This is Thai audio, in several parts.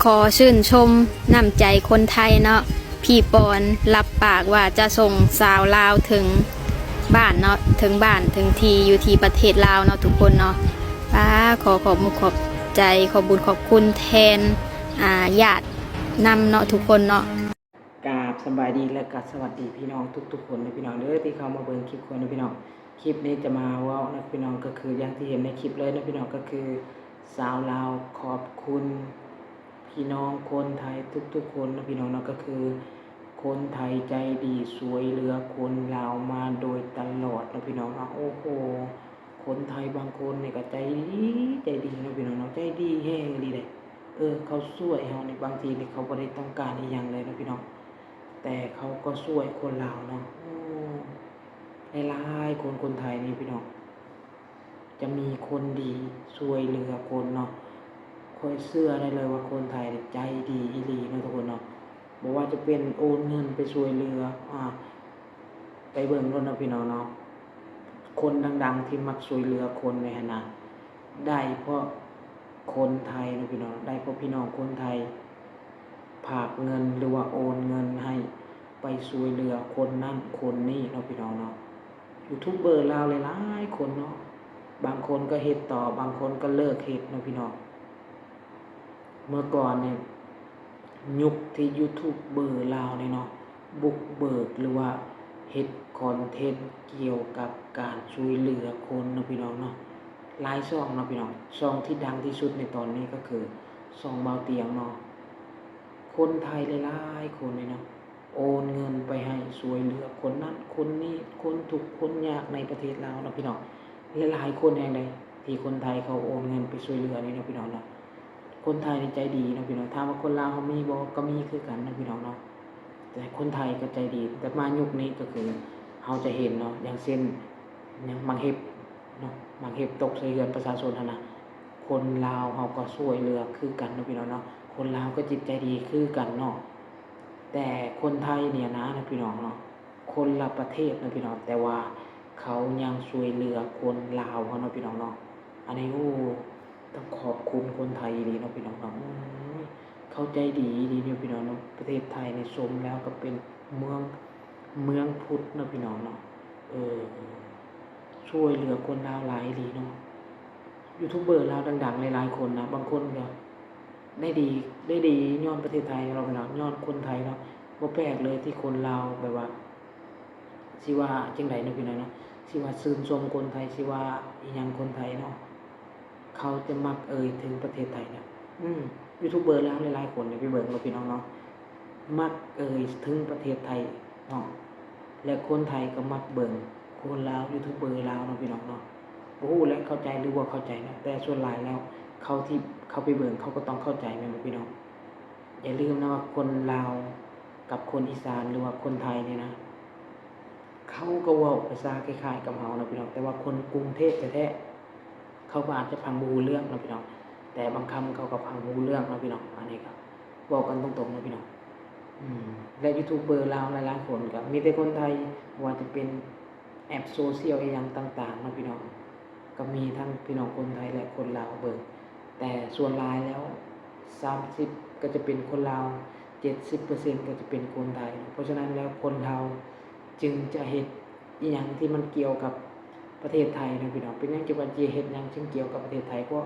ขอชื่นชมน้ำใจคนไทยเนาะพี่ปอนรับปากว่าจะส่งสาวลาวถึงบ้านเนาะถึงบ้านถึงที่อยู่ที่ประเทศลาวเนาะทุกคนเนาะป้าขอบใจขอบบุญขอบคุณแทนญาตินำเนาะทุกคนเนาะกราบสบายดีและก็สวัสดีพี่น้องทุกๆคนนะพี่น้องเด้อที่เข้ามาเบิ่งคลิปคนนะพี่น้องคลิปนี้จะมาเว้านะพี่น้องก็คืออย่างที่เห็นในคลิปเลยนะพี่น้องก็คือสาวลาวขอบคุณพี่น้องคนไทยทุกๆคนนะพี่น้องเนาะก็คือคนไทยใจดีสวยเหลือคนลาวมาโดยตลอดนะพี่น้องเนาะโอ้โหคนไทยบางคนเนี่ยก็ใจดีนะพี่น้องเนาะใจดีแห้งดีเลยเขาช่วยเฮาในบางทีนี่เขาบ่ได้ต้องการอีหยังเลยนะพี่น้องแต่เขาก็ช่วยคนลาวเนาะหลายๆคนไทยนี่พี่น้องจะมีคนดีช่วยเหลือคนเนาะค่อยเชื่อได้เลยว่าคนไทยใจดีอีหลีเนาะทุกคนเนาะบ่ว่าจะเป็นโอนเงินไปช่วยเหลือไปเบิ่งรถเนาะพี่น้องเนาะคนดังๆที่มักช่วยเหลือคนในขณะได้เพราะคนไทยนะพี่น้องได้เพราะพี่น้องคนไทยฝากเงินหรือว่าโอนเงินให้ไปช่วยเหลือคนนั้นคนนี้เนาะพี่น้องเนาะยูทูบเบอร์ลาวหลายๆคนเนาะบางคนก็เฮ็ดต่อบางคนก็เลิกเฮ็ดเนาะพี่น้องเมื่อก่อนเนี่ยยุคที่ยูทูบเบอร์ลาวเนี่ยเนาะบุกเบิกหรือว่าเฮ็ดคอนเทนต์เกี่ยวกับการช่วยเหลือคนเนาะพี่น้องเนาะหลายช่องเนาะพี่น้องช่องที่ดังที่สุดในตอนนี้ก็คือช่องเบาเตียงเนาะคนไทยหลายๆคนเลยเนาะโอนเงินไปให้ช่วยเหลือคนนั้นคนนี้คนทุกข์คนยากในประเทศลาวเนาะพี่น้องหลายๆคนแห่งใดที่คนไทยเขาโอนเงินไปช่วยเหลือนี่เนาะพี่น้องเนาะคนไทยนี่ใจดีเนาะพี่น้องถามว่าคนลาวเขามีบ่ก็มีคือกันนะพี่น้องเนาะแต่คนไทยก็ใจดีแต่มายุคนี้ก็คือเราจะเห็นเนาะอย่างเช่นอย่างบางเฮ็บเนาะบางเฮ็บตกใส่เรือนประชาชนหั่นน่ะคนลาวเขาก็ช่วยเหลือคือกันเนาะพี่น้องเนาะคนลาวก็จิตใจดีคือกันเนาะแต่คนไทยเนี่ยนะพี่น้องเนาะคนละประเทศนะพี่น้องแต่ว่าเขายังช่วยเหลือคนลาวเขาเนาะพี่น้องเนาะอันนี้ต้องขอบคุณคนไทยดีเนาะพี่น้องเนาะเข้าใจดีเนี่ยพี่น้องเนาะประเทศไทยในสมแล้วก็เป็นเมืองพุทธเนาะพี่น้องเนาะช่วยเหลือคนลาวหลายดีเนาะยูทูบเบอร์ลาวดังๆหลายๆคนนะบางคนก็ได้ดีย้อนประเทศไทยเราพี่น้องย้อนคนไทยเนาะบ่แปลกเลยที่คนลาวแบบว่าสิว่าจังได๋เนาะพี่น้องเนาะสิว่าชื่นชมคนไทยสิว่าอีหยังคนไทยเนาะเขาจะมักถึงประเทศไทยนะยูทูบเบอร์ลาวหลายๆคนเนี่ยไปเบิ่งเนาะพี่น้องเนาะมักถึงประเทศไทยเนาะและคนไทยก็มักเบิ่งคนลาวยูทูบเบอร์ลาวเนาะพี่น้องเนาะบ่ฮู้แหละเข้าใจหรือบ่เข้าใจนะแต่ส่วนหลายแล้วเขาไปเบิ่งเขาก็ต้องเข้าใจแม่นบ่พี่น้องอย่าลืมนะว่าคนลาวกับคนอีสานหรือว่าคนไทยเนี่ยนะเขาก็เว้าภาษาคล้ายๆกับเราเนาะพี่น้องแต่ว่าคนกรุงเทพแท้ๆเขาก็อาจจะฟังบ่รู้เรื่องเนาะพี่น้องแต่บางคำเขาก็ฟังรู้เรื่องเนาะพี่น้องอันนี้ก็เว้ากันตรงๆเนาะพี่น้องและยูทูบเบอร์ลาวหลายๆคนก็มีแต่คนไทยว่าจะเป็นแอปโซเชียลอีหยังต่างๆเนาะพี่น้องก็มีทั้งพี่น้องคนไทยและคนลาวเบิ่งแต่ส่วนหลายแล้ว30ก็จะเป็นคนลาว70%ก็จะเป็นคนไทยเพราะฉะนั้นแล้วคนลาวจึงจะเฮ็ดอีหยังที่มันเกี่ยวกับประเทศไทยนะพี่น้องเป็นหยังจะว่าสิเฮ็ดหยังซึ่งเกี่ยวกับประเทศไทยเพราะ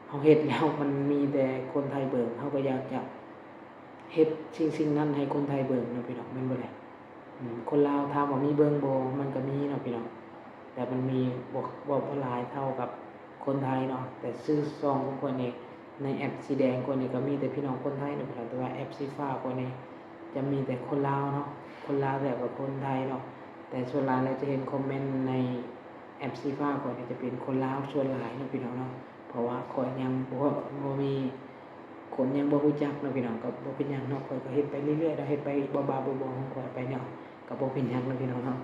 เฮาเฮ็ดแล้วมันมีแต่คนไทยเบิ่งเฮาก็อยากจะเฮ็ดสิ่งนั้นให้คนไทยเบิ่งนะพี่น้องแม่นบ่ล่ะคนลาวถามว่ามีเบิ่งบ่มันก็มีเนาะพี่น้องแต่มันมีบ่หลายเท่ากับคนไทยเนาะแต่ชื่อซองของคนนี้ในแอปสีแดงคนนี้ก็มีแต่พี่น้องคนไทยเนาะพี่น้องแต่ว่าแอปสีฟ้าคนนี้จะมีแต่คนลาวเนาะคนลาวแล้วก็คนไทยเนาะแต่ส่วนหลายเราจะเห็นคอมเมนต์ในแอปสีฟ้าคนนี้จะเป็นคนลาวส่วนหลายเนาะพี่น้องเนาะเพราะว่าข้อยยังบ่มีคนยังบ่รู้จักเนาะพี่น้องก็บ่เป็นหยังเนาะข้อยก็เฮ็ดไปเรื่อยๆแล้วเฮ็ดไปบ้าๆบอๆของข้อยไปเนาะก็บ่เป็นหยังเนาะพี่น้องเนาะ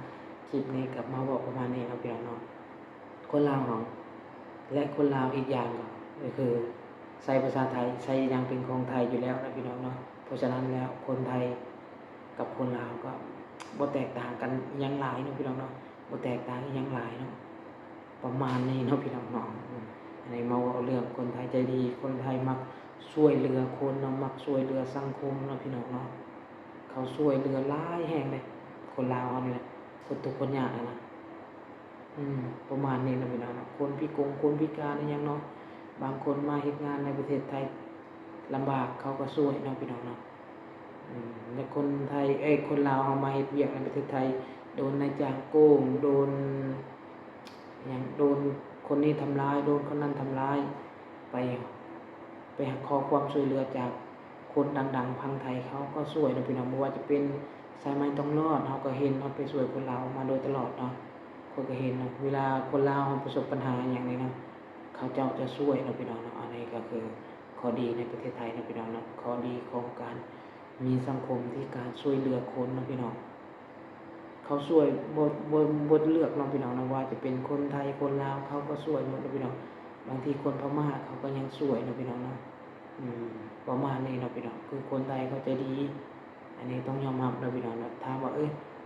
คลิปนี้ก็มาบอกประมาณนี้เนาะพี่น้องเนาะคนลาวเนาะและคนลาวอีกอย่างก็คือใช้ภาษาไทยใช้อย่างเป็นของไทยอยู่แล้วนะพี่น้องเนาะเพราะฉะนั้นแล้วคนไทยกับคนลาวก็บ่แตกต่างกันหยังหลายเนาะพี่น้องเนาะบ่แตกต่างหยังหลายเนาะประมาณนี้เนาะพี่น้องเนาะอันนี้มาเอาเรื่องคนไทยใจดีคนไทยมัก ช่วยเหลือคนเนาะมักช่วยเหลือสังคมเนาะพี่น้องเนาะเขาช่วยเหลือหลายแห่งเลยคนลาวเอานี่แหละคนทุกข์คนยากนะประมาณนี้นะพี่น้องเนาะคนพิการนี่ยังเนาะบางคนมาเฮ็ดงานในประเทศไทยลำบากเขาก็ช่วยเนาะพี่น้องเนาะแล้วคนไทยคนลาวเอามาเฮ็ดเวียกในประเทศไทยโดนนายจ้างโกงโดนคนนี้ทำร้ายโดนคนนั้นทำร้ายไปขอความช่วยเหลือจากคนดังๆพังไทยเขาก็ช่วยเนาะพี่น้องบ่ว่าจะเป็นสายไหมต้องรอดเขาก็เห็นเนาะไปช่วยคนลาวมาโดยตลอดเนาะคนก็เห็นเนาะเวลาคนลาวประสบปัญหาอย่างนี้เนาะเขาเจ้าจะช่วยเนาะพี่น้องเนาะอันนี้ก็คือข้อดีในประเทศไทยเนาะพี่น้องเนาะข้อดีของการมีสังคมที่การช่วยเหลือคนเนาะพี่น้องเขาช่วยบทเลือกเนาะพี่น้องนะว่าจะเป็นคนไทยคนลาวเขาก็ช่วยหมดเนาะพี่น้องบางทีคนพม่าเขาก็ยังช่วยเนาะพี่น้องเนาะประมาณนี้เนาะพี่น้องคือคนไทยเขาใจดีอันนี้ต้องยอมรับเนาะพี่น้องนะถามว่า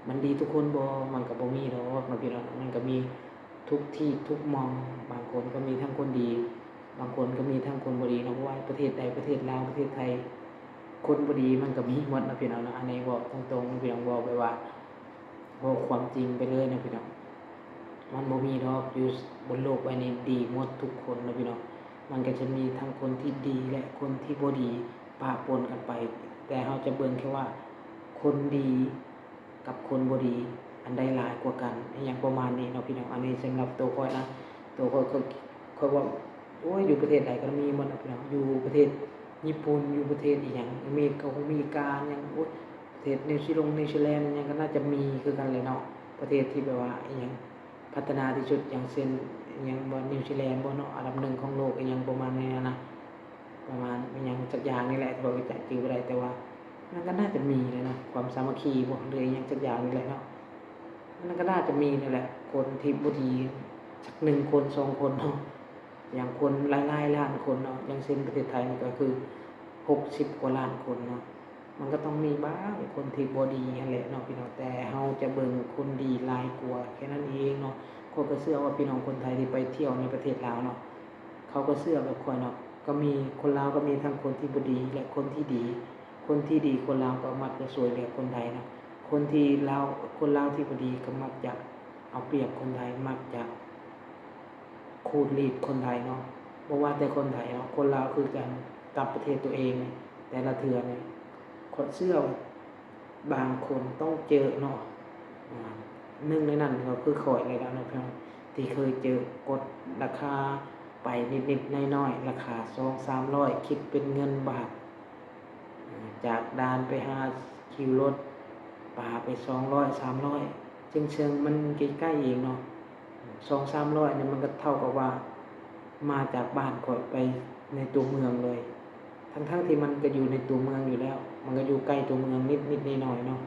มันดีทุกคนบ่มันก็บ่มีหรอกเนาะพี่น้องมันก็มีทุกที่ทุกมองบางคนก็มีทั้งคนดีบางคนก็มีทั้งคนบ่ดีเนาะเพราะว่าประเทศใดประเทศลาวประเทศไทยคนบ่ดีมันก็มีหมดเนาะพี่น้องเนาะอันนี้บอกตรงๆพี่น้องบอกไปว่าบอกความจริงไปเลยนะพี่น้องมันบ่มีดอกอยู่บนโลกใบนี้ดีหมดทุกคนนะพี่น้องมันก็จะมีทั้งคนที่ดีและคนที่บ่ดีปะปนกันไปแต่เราจะเบิ่งแค่ว่าคนดีกับคนบ่ดีอันใดหลายกว่ากันอย่างประมาณนี้เนาะพี่น้องอันนี้สำหรับตัวข้อยนะตัวข้อยก็ว่าอยู่ประเทศใดก็มีหมดนะพี่น้องอยู่ประเทศญี่ปุ่นอยู่ประเทศอีหยังอเมริกาอเมริกายังประเทศนิวซีแลนด์ยังก็น่าจะมีคือกันเลยเนาะประเทศที่แบบว่าอีหยังพัฒนาที่สุดอย่างเช่นอย่างบ่นิวซีแลนด์บ่เนาะอันดับหนึ่งของโลกอีหยังประมาณนี้นะประมาณอีหยังสักอย่างนี่แหละที่บ่รู้จักชื่อบ่ได้แต่ว่ามันก็น่าจะมีเลยนะความสามัคคีบ่หรืออีหยังสักอย่างนี่แหละเนาะมันก็น่าจะมีนั่นแหละคนที่บ่ดีสัก1คน2คนเนาะอย่างคนหลายๆล้านคนเนาะอย่างเช่นประเทศไทยนี่ก็คือ60กว่าล้านคนเนาะมันก็ต้องมีบ้างคนที่บ่ดีนั่นแหละเนาะพี่น้องแต่เฮาจะเบิ่งคนดีหลายกว่าแค่นั้นเองเนาะข้อยก็เชื่อว่าพี่น้องคนไทยที่ไปเที่ยวในประเทศลาวเนาะเขาก็เชื่อแบบข้อยเนาะก็มีคนลาวก็มีทั้งคนที่บ่ดีและคนที่ดีคนที่ดีคนลาวก็มักจะช่วยเหลือคนไทยเนาะคนลาวที่บ่ดีก็มักจะเอาเปรียบคนไทยมักจะขูดรีดคนไทยเนาะบ่ว่าแต่คนไทยเนาะคนลาวคือกันกับประเทศตัวเองเนี่ยแต่ละเทื่อเนี่ยข้อยเชื่อบางคนต้องเจอเนาะหนึ่งในนั้นก็คือข้อยเลยแล้วเนาะพี่น้องที่เคยเจอกดราคาไปนิดๆน้อยๆราคา200-300คิดเป็นเงินบาทจากด่านไปหาคิวรถป่าไป200-300เชิงๆมันใกล้ๆเองเนาะ200-300เนี่ยมันก็เท่ากับว่ามาจากบ้านข้อยไปในตัวเมืองเลยทั้งที่มันก็อยู่ในตัวเมืองอยู่แล้วมันก็อยู่ใกล้ตัวเมืองนิดๆหน่อยๆเนาะ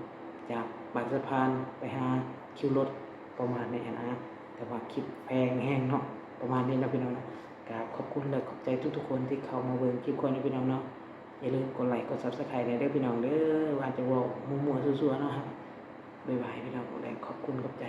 จากบางสะพานไปหาคิวรถประมาณนี้นะแต่ว่าคิดแพงแห้งเนาะประมาณนี้นะพี่น้องนะกราบขอบคุณและขอบใจทุกๆคนที่เข้ามาเบิ่งคลิปคนนะพี่น้องเนาะอย่าลืมกดไลค์กด Subscribe ได้เด้อพี่น้องเด้อว่าจะเว้ามั่วๆซั่วๆเนาะครับบ๊ายบายพี่น้องและขอบคุณขอบใจ